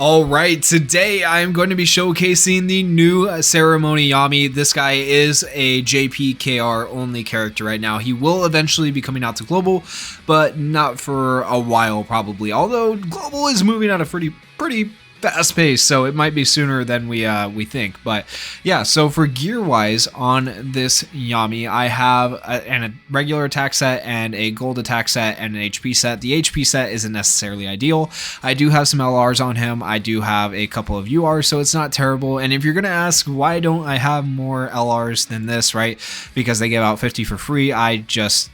All right, today I'm going to be showcasing the new Ceremony Yami. This guy is a JPKR only character right now. He will eventually be coming out to Global, but not for a while probably. Although Global is moving at a pretty fast pace, so it might be sooner than we think. But yeah, so for gear wise on this Yami, I have a regular attack set and a gold attack set and an HP set. The HP set isn't necessarily ideal. I do have some LRs on him. I do have a couple of URs, so it's not terrible. And if you're gonna ask why don't I have more LRs than this, right? Because they give out 50 for free. I just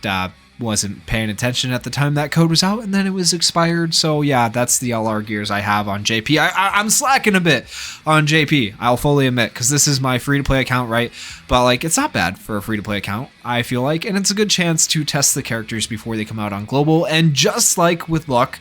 wasn't paying attention at the time that code was out, and then it was expired. So yeah, that's the LR gears I have on JP. I'm slacking a bit on JP, I'll fully admit, because this is my free-to-play account, right? But like, it's not bad for a free-to-play account, I feel like, and it's a good chance to test the characters before they come out on Global. And just like with luck,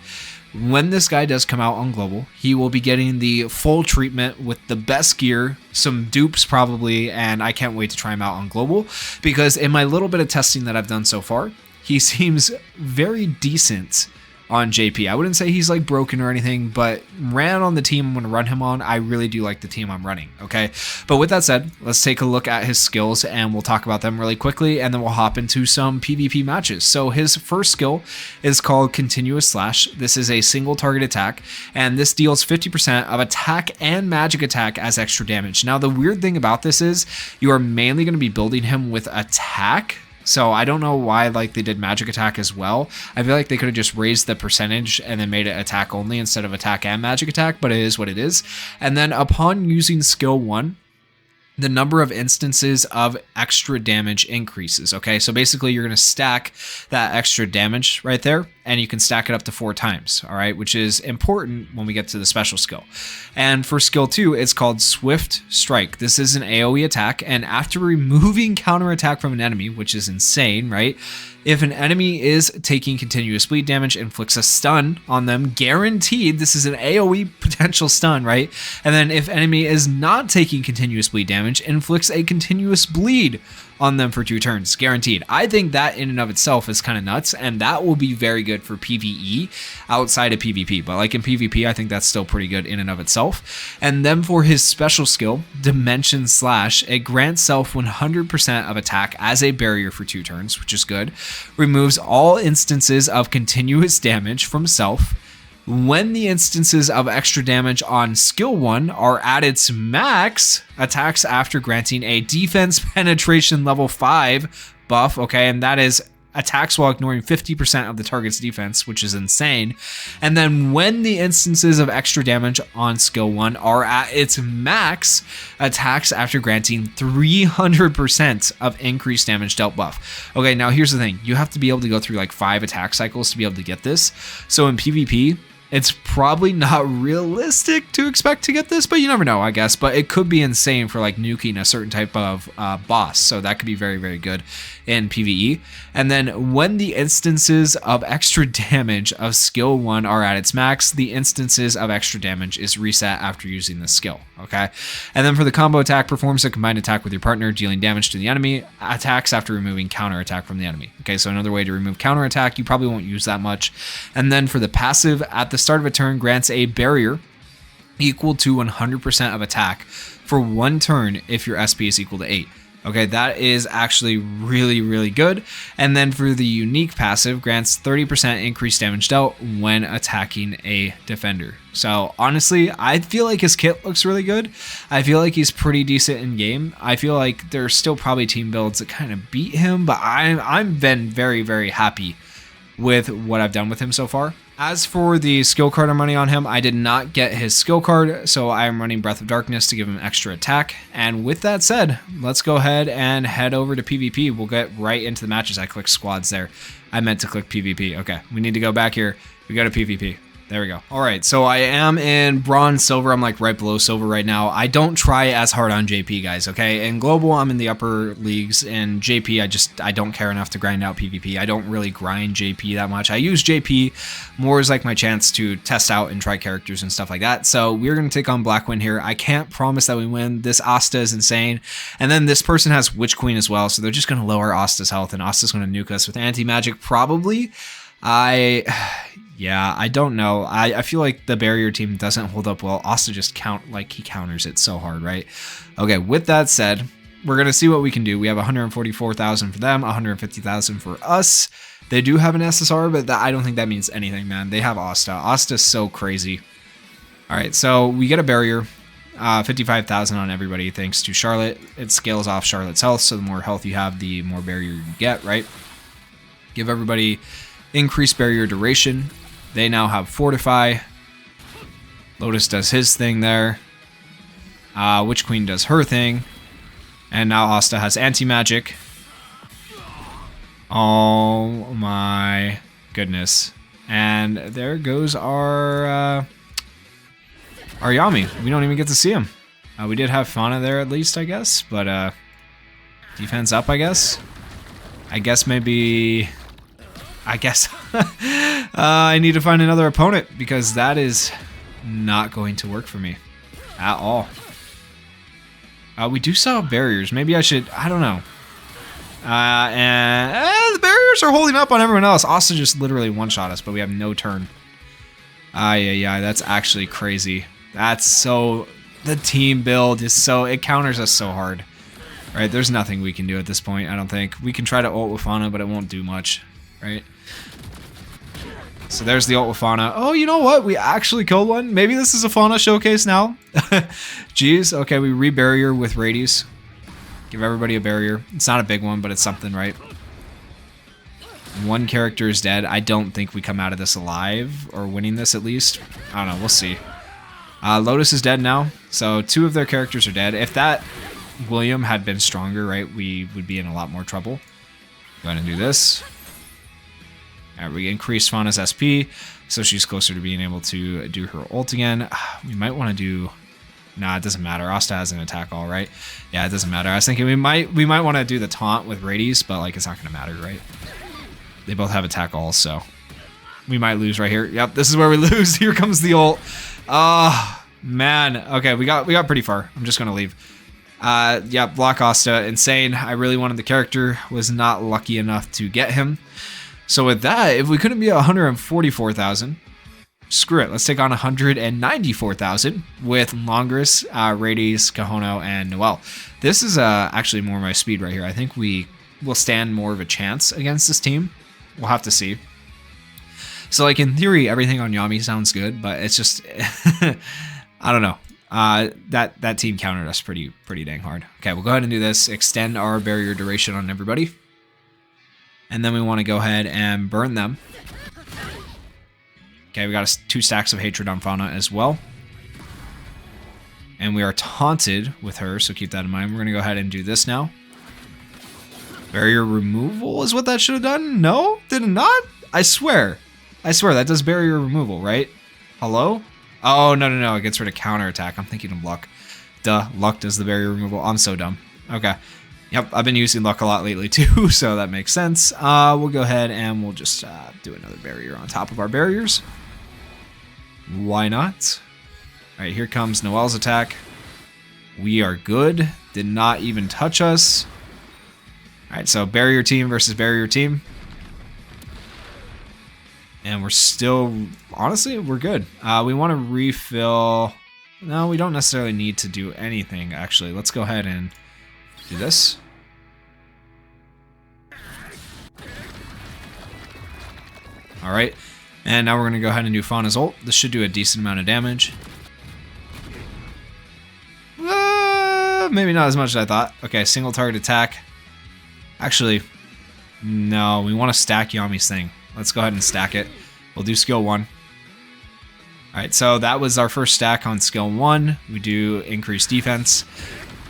when this guy does come out on Global, he will be getting the full treatment with the best gear, some dupes probably, and I can't wait to try him out on Global, because in my little bit of testing that I've done so far, he seems very decent on JP. I wouldn't say he's like broken or anything, but ran on the team I'm going to run him on, I really do like the team I'm running, okay? But with that said, let's take a look at his skills and we'll talk about them really quickly, and then we'll hop into some PvP matches. So his first skill is called Continuous Slash. This is a single target attack, and this deals 50% of attack and magic attack as extra damage. Now, the weird thing about this is you are mainly going to be building him with attack. So I don't know why like they did magic attack as well. I feel like they could have just raised the percentage and then made it attack only instead of attack and magic attack, but it is what it is. And then upon using skill 1, the number of instances of extra damage increases. Okay, so basically you're going to stack that extra damage right there, and you can stack it up to 4 times, all right, which is important when we get to the special skill. And for skill 2, it's called Swift Strike. This is an AoE attack, and after removing counterattack from an enemy, which is insane, right? If an enemy is taking continuous bleed damage, inflicts a stun on them, guaranteed. This is an AoE potential stun, right? And then if enemy is not taking continuous bleed damage, inflicts a continuous bleed on them for 2 turns, guaranteed. I think that in and of itself is kind of nuts, and that will be very good for PvE outside of PvP. But like in PvP, I think that's still pretty good in and of itself. And then for his special skill, Dimension Slash, it grants self 100% of attack as a barrier for 2 turns, which is good. Removes all instances of continuous damage from self. When the instances of extra damage on skill 1 are at its max, attacks after granting a defense penetration level 5 buff, okay, and that is attacks while ignoring 50% of the target's defense, which is insane. And then when the instances of extra damage on skill 1 are at its max, attacks after granting 300% of increased damage dealt buff. Okay, now here's the thing. You have to be able to go through like 5 attack cycles to be able to get this. So in PvP, it's probably not realistic to expect to get this, but you never know, I guess. But it could be insane for like nuking a certain type of boss. So that could be very, very good in PvE. And then when the instances of extra damage of skill 1 are at its max, the instances of extra damage is reset after using the skill, okay? And then for the combo attack, performs a combined attack with your partner, dealing damage to the enemy, attacks after removing counter attack from the enemy. Okay, so another way to remove counter attack, you probably won't use that much. And then for the passive, at the start of a turn, grants a barrier equal to 100% of attack for 1 turn if your SP is equal to 8. Okay, that is actually really, really good. And then for the unique passive, grants 30% increased damage dealt when attacking a defender. So honestly, I feel like his kit looks really good. I feel like he's pretty decent in game. I feel like there's still probably team builds that kind of beat him, but I've been very, very happy with what I've done with him so far. As for the skill card I'm running on him, I did not get his skill card, so I am running Breath of Darkness to give him extra attack. And with that said, let's go ahead and head over to PvP. We'll get right into the matches. I clicked squads there. I meant to click PvP. Okay, we need to go back here. We go to PvP. There we go. All right, so I am in bronze, silver. I'm like right below silver right now. I don't try as hard on JP, guys, okay? In global, I'm in the upper leagues. In JP, I don't care enough to grind out PvP. I don't really grind JP that much. I use JP more as like my chance to test out and try characters and stuff like that. So we're going to take on Blackwin here. I can't promise that we win. This Asta is insane. And then this person has Witch Queen as well, so they're just going to lower Asta's health, and Asta's going to nuke us with anti-magic probably. Yeah, I don't know. I feel like the barrier team doesn't hold up well. Asta just he counters it so hard, right? Okay, with that said, we're going to see what we can do. We have 144,000 for them, 150,000 for us. They do have an SSR, but I don't think that means anything, man. They have Asta. Asta's so crazy. All right, so we get a barrier. 55,000 on everybody thanks to Charlotte. It scales off Charlotte's health, so the more health you have, the more barrier you get, right? Give everybody increased barrier duration. They now have Fortify. Lotus does his thing there. Witch Queen does her thing. And now Asta has anti-magic. Oh my goodness. And there goes our Yami. We don't even get to see him. We did have Fauna there at least, I guess. But defense up, I guess. I guess I need to find another opponent because that is not going to work for me at all. We do sell barriers. Maybe I should, I don't know. And the barriers are holding up on everyone else. Asta just literally one-shot us, but we have no turn. Yeah, that's actually crazy. That's so, the team build is so, it counters us so hard. Right, there's nothing we can do at this point, I don't think. We can try to ult with Fauna, but it won't do much, right? So there's the ult with Fauna. Oh, you know what? We actually killed one. Maybe this is a Fauna showcase now. Jeez, okay, we re-barrier with Radius. Give everybody a barrier. It's not a big one, but it's something, right? One character is dead. I don't think we come out of this alive, or winning this at least. I don't know, we'll see. Lotus is dead now, so 2 of their characters are dead. If that William had been stronger, right, we would be in a lot more trouble. Go ahead and do this. All right, we increased Fauna's SP, so she's closer to being able to do her ult again. We might want to do... Nah, it doesn't matter. Asta has an attack all, right? Yeah, it doesn't matter. I was thinking we might want to do the taunt with Radius, but like it's not going to matter, right? They both have attack all, so we might lose right here. Yep, this is where we lose. Here comes the ult. Oh, man. Okay, we got pretty far. I'm just going to leave. Yeah, block Asta. Insane. I really wanted the character. Was not lucky enough to get him. So with that, if we couldn't be at 144,000, screw it. Let's take on 194,000 with Longris, Radius, Kahono, and Noelle. This is actually more my speed right here. I think we will stand more of a chance against this team. We'll have to see. So like in theory, everything on Yami sounds good, but it's just, I don't know. That team countered us pretty dang hard. Okay, we'll go ahead and do this. Extend our barrier duration on everybody. And then we want to go ahead and burn them. Okay, we got 2 stacks of hatred on Fauna as well. And we are taunted with her, so keep that in mind. We're going to go ahead and do this now. Barrier removal is what that should have done? No? Did it not? I swear that does barrier removal, right? Hello? Oh, no. It gets rid of counterattack. I'm thinking of Luck. Duh, Luck does the barrier removal. I'm so dumb. Okay. Yep, I've been using Luck a lot lately too, so that makes sense. We'll go ahead and we'll just do another barrier on top of our barriers. Why not? All right, here comes Noelle's attack. We are good. Did not even touch us. All right, so barrier team versus barrier team. And we're still, honestly, we're good. We want to refill. No, we don't necessarily need to do anything, actually. Let's go ahead and do this. All right, and now we're going to go ahead and do Fauna's ult. This should do a decent amount of damage. Maybe not as much as I thought. Okay, single target attack. Actually, no, we want to stack Yami's thing. Let's go ahead and stack it. We'll do skill 1. All right, so that was our first stack on skill 1. We do increase defense.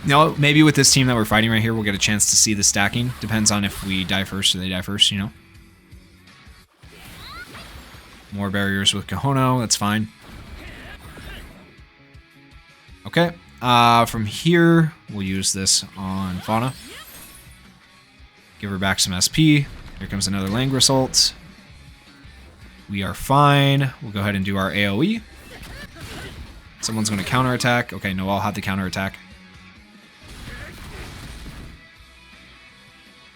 You know, maybe with this team that we're fighting right here, we'll get a chance to see the stacking. Depends on if we die first or they die first, you know. More barriers with Kahono, that's fine. Okay, from here, we'll use this on Fauna. Give her back some SP. Here comes another Langris ult. We are fine. We'll go ahead and do our AoE. Someone's going to counterattack. Okay, no, I'll have the counterattack.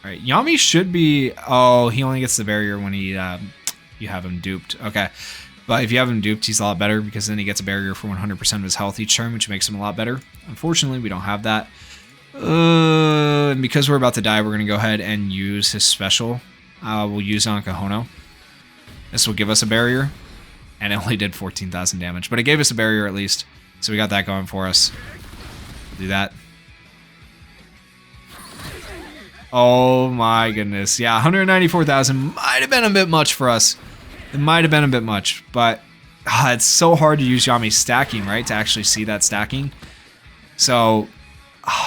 Alright, Yami should be... Oh, he only gets the barrier when he You have him duped. Okay. But if you have him duped, he's a lot better because then he gets a barrier for 100% of his health each turn, which makes him a lot better. Unfortunately, we don't have that. And because we're about to die, we're going to go ahead and use his special. We'll use on Kahono. This will give us a barrier. And it only did 14,000 damage. But it gave us a barrier at least. So we got that going for us. Do that. Oh my goodness. Yeah, 194,000 might have been a bit much for us. It might have been a bit much, but it's so hard to use Yami's stacking, right? To actually see that stacking. So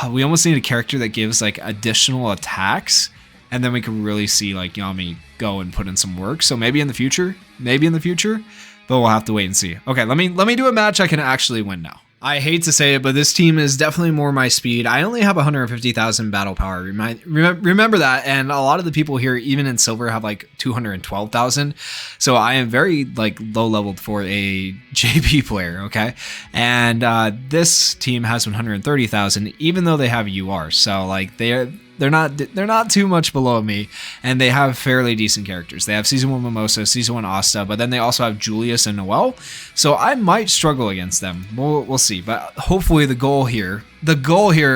we almost need a character that gives like additional attacks, and then we can really see like Yami go and put in some work. So maybe in the future, but we'll have to wait and see. Okay, let me do a match I can actually win now. I hate to say it, but this team is definitely more my speed. I only have 150,000 battle power. Remember that, and a lot of the people here, even in silver, have like 212,000. So I am very like low leveled for a JP player, okay? And this team has 130,000, even though they have UR. So like they're not too much below me, and they have fairly decent characters. They have Season 1 Mimosa, Season 1 Asta, but then they also have Julius and Noelle, so I might struggle against them. We'll see, but hopefully the goal here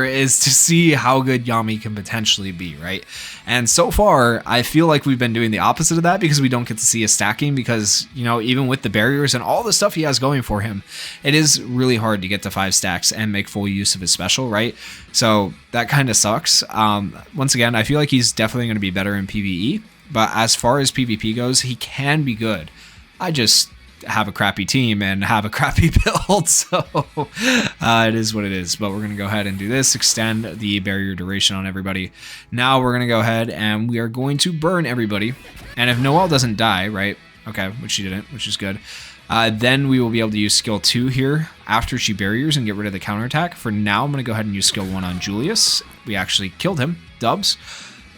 is to see how good Yami can potentially be, right? And so far, I feel like we've been doing the opposite of that because we don't get to see his stacking because, you know, even with the barriers and all the stuff he has going for him, it is really hard to get to 5 stacks and make full use of his special, right? So that kind of sucks. Once again, I feel like he's definitely going to be better in PvE, but as far as PvP goes, he can be good. I just have a crappy team and have a crappy build, so it is what it is. But we're going to go ahead and do this, extend the barrier duration on everybody. Now we're going to go ahead and we are going to burn everybody, and if Noelle doesn't die, right, okay, which she didn't, which is good, then we will be able to use skill 2 here after she barriers and get rid of the counterattack. For now, I'm going to go ahead and use skill 1 on Julius. We actually killed him, dubs.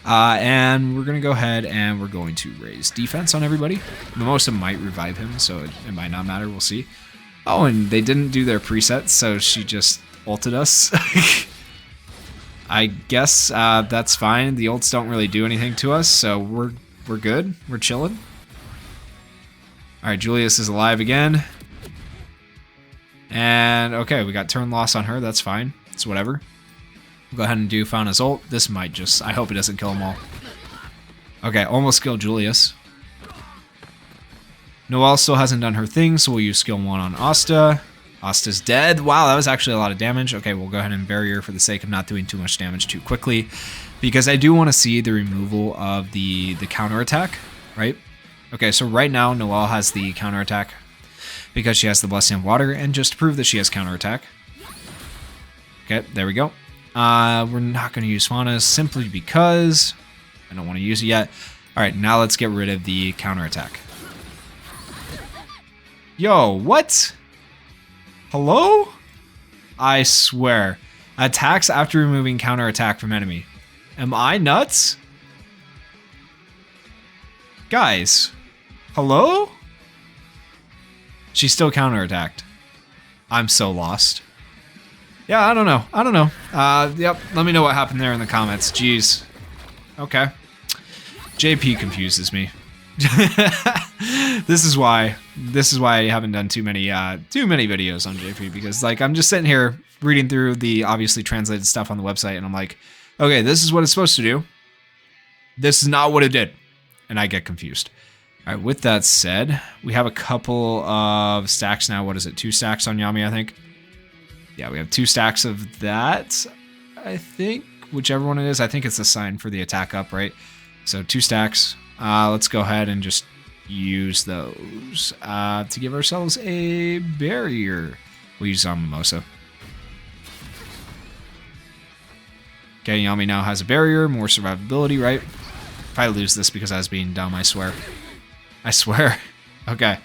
And we're going to go ahead and we're going to raise defense on everybody. Mimosa might revive him, so it might not matter. We'll see. Oh, and they didn't do their presets, so she just ulted us. I guess that's fine. The ults don't really do anything to us, so we're good. We're chilling. All right, Julius is alive again. And okay, we got turn loss on her. That's fine. It's whatever. We'll go ahead and do Fauna's ult. This might just... I hope it doesn't kill them all. Okay, almost killed Julius. Noelle still hasn't done her thing, so we'll use skill 1 on Asta. Asta's dead. Wow, that was actually a lot of damage. Okay, we'll go ahead and barrier for the sake of not doing too much damage too quickly, because I do want to see the removal of the counterattack, right? Okay, so right now Noelle has the counterattack because she has the Blessing of Water, and just to prove that she has counterattack. Okay, there we go. We're not going to use Fauna simply because I don't want to use it yet. All right, now let's get rid of the counterattack. Yo, what? Hello? I swear. Attacks after removing counterattack from enemy. Am I nuts? Guys, hello? She's still counterattacked. I'm so lost. Yeah, I don't know. Yep, let me know what happened there in the comments. Jeez. Okay. JP confuses me. This is why I haven't done too many videos on JP, because like I'm just sitting here reading through the obviously translated stuff on the website, and I'm like, okay, this is what it's supposed to do. This is not what it did. And I get confused. All right, with that said, we have a couple of stacks now. What is it? 2 stacks on Yami, I think. Yeah, we have 2 stacks of that, I think. Whichever one it is. I think it's a sign for the attack up, right? So 2 stacks. Let's go ahead and just use those to give ourselves a barrier. We'll use on Mimosa. Okay, Yami now has a barrier. More survivability, right? If I lose this because I was being dumb, I swear. I swear. Okay.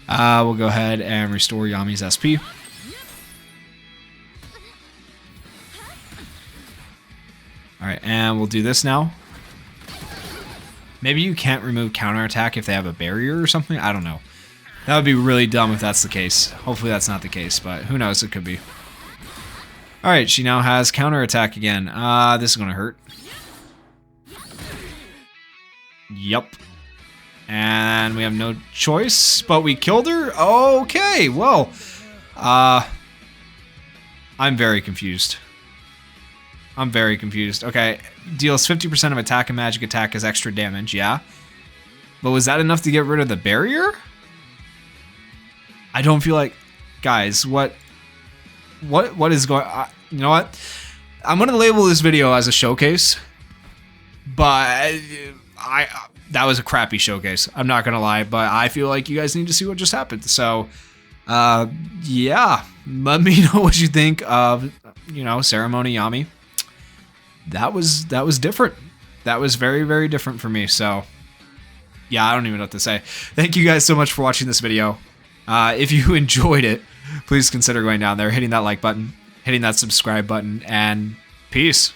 We'll go ahead and restore Yami's SP. Alright, and we'll do this now. Maybe you can't remove counterattack if they have a barrier or something? I don't know. That would be really dumb if that's the case. Hopefully that's not the case, but who knows, it could be. Alright, she now has counterattack again. This is going to hurt. Yup. And we have no choice, but we killed her? Okay, well, I'm very confused. I'm very confused. Okay, deals 50% of attack and magic attack as extra damage, yeah. But was that enough to get rid of the barrier? I don't feel like... Guys, what is going... you know what? I'm going to label this video as a showcase, but that was a crappy showcase. I'm not going to lie, but I feel like you guys need to see what just happened. So, yeah, let me know what you think of, you know, Ceremony Yami. That was different. That was very, very different for me. So, yeah, I don't even know what to say. Thank you guys so much for watching this video. If you enjoyed it, please consider going down there, hitting that like button, hitting that subscribe button, and peace.